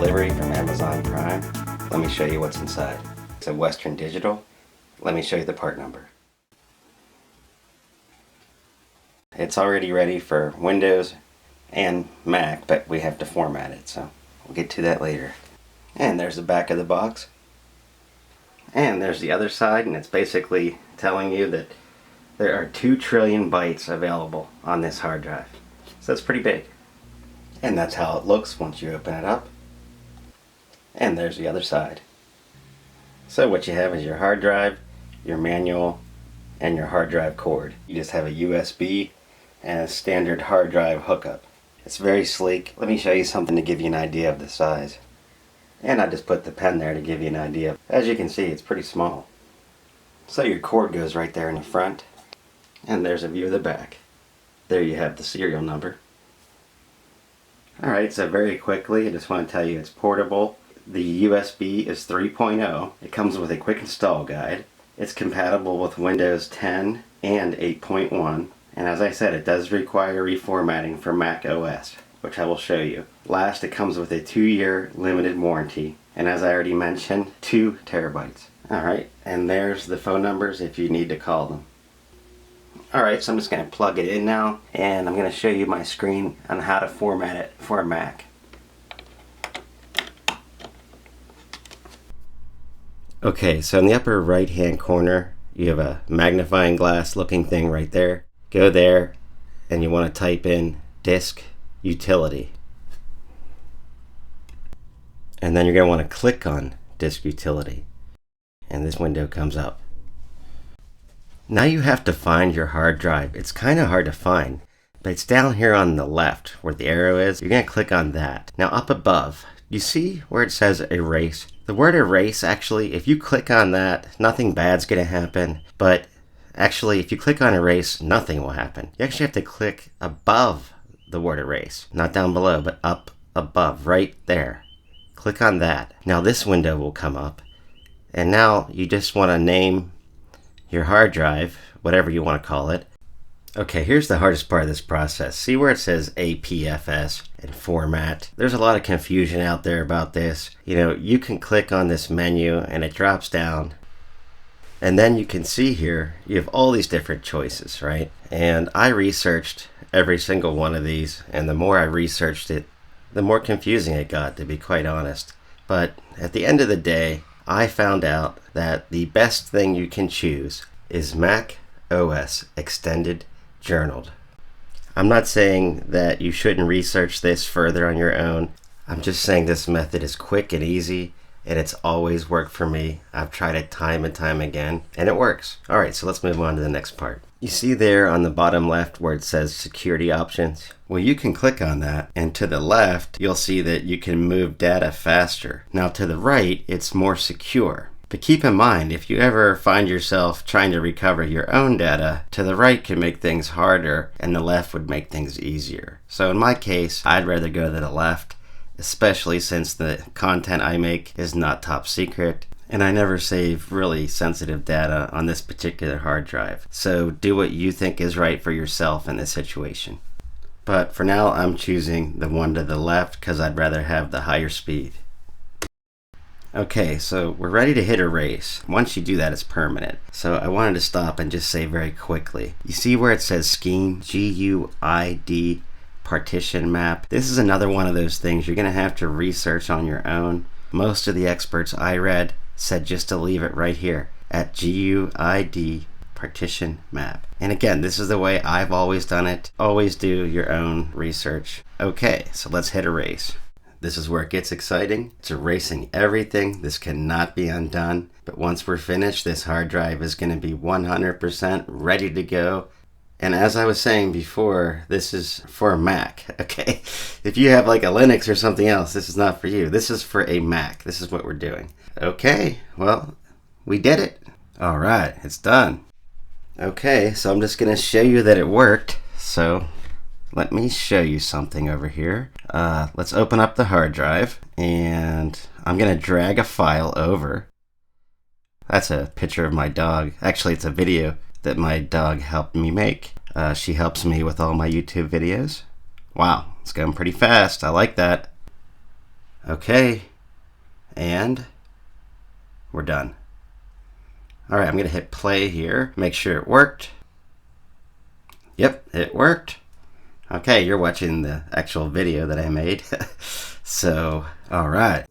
delivery from Amazon Prime. Let me show you what's inside. It's a Western Digital. Let me show you the part number. It's already ready for Windows and Mac, but we have to format it, so we'll get to that later. And there's the back of the box. And there's the other side, and it's basically telling you that there are 2 trillion bytes available on this hard drive. So that's pretty big. And that's how it looks once you open it up. And there's the other side. So what you have is your hard drive, your manual, and your hard drive cord. You just have a USB and a standard hard drive hookup. It's very sleek. Let me show you something to give you an idea of the size. And I just put the pen there to give you an idea. As you can see, it's pretty small. So your cord goes right there in the front. And there's a view of the back. There you have the serial number. Alright, so very quickly, I just want to tell you it's portable. The USB is 3.0. It comes with a quick install guide. It's compatible with Windows 10 and 8.1. And as I said, it does require reformatting for Mac OS, which I will show you. Last, it comes with a 2-year limited warranty, and as I already mentioned, 2 terabytes. Alright, and there's the phone numbers if you need to call them. Alright, so I'm just going to plug it in now, and I'm going to show you my screen on how to format it for a Mac. Okay, so in the upper right hand corner, you have a magnifying glass looking thing right there. Go there, and you want to type in disk utility. And then you're going to want to click on disk utility. And this window comes up. Now you have to find your hard drive. It's kind of hard to find, but it's down here on the left where the arrow is. You're going to click on that. Now up above, you see where it says erase? The word erase, actually, if you click on that, nothing bad's going to happen, but actually, if you click on erase, nothing will happen. You actually have to click above the word erase. Not down below, but up above, right there. Click on that. Now this window will come up. And now you just want to name your hard drive, whatever you want to call it. Okay, here's the hardest part of this process. See where it says APFS and format? There's a lot of confusion out there about this. You know, you can click on this menu and it drops down. And then you can see here, you have all these different choices, right? And I researched every single one of these, and the more I researched it, the more confusing it got, to be quite honest. But at the end of the day, I found out that the best thing you can choose is Mac OS Extended Journaled. I'm not saying that you shouldn't research this further on your own. I'm just saying this method is quick and easy, and it's always worked for me. I've tried it time and time again, and it works. Alright, so let's move on to the next part. You see there on the bottom left where it says security options? Well, you can click on that, and to the left, you'll see that you can move data faster. Now to the right, it's more secure. But keep in mind, if you ever find yourself trying to recover your own data, to the right can make things harder, and the left would make things easier. So in my case, I'd rather go to the left, especially since the content I make is not top secret, and I never save really sensitive data on this particular hard drive. So do what you think is right for yourself in this situation. But for now, I'm choosing the one to the left because I'd rather have the higher speed. Okay, so we're ready to hit erase. Once you do that, it's permanent. So I wanted to stop and just say very quickly. You see where it says scheme, G-U-I-D, partition map? This is another one of those things you're going to have to research on your own. Most of the experts I read said just to leave it right here at GUID partition map. And again, this is the way I've always done it. Always do your own research. Okay, so let's hit erase. This is where it gets exciting. It's erasing everything. This cannot be undone. But once we're finished, this hard drive is going to be 100% ready to go. And as I was saying before, this is for a Mac, okay? If you have like a Linux or something else, this is not for you. This is for a Mac. This is what we're doing. Okay, well, we did it. All right, it's done. Okay, so I'm just going to show you that it worked. So let me show you something over here. Let's open up the hard drive, and I'm going to drag a file over. That's a picture of my dog. Actually, it's a video that my dog helped me make. She helps me with all my YouTube videos. Wow, it's going pretty fast. I like that. Okay, and we're done. All right, I'm going to hit play here, make sure it worked. Yep, it worked. Okay, you're watching the actual video that I made. So, all right.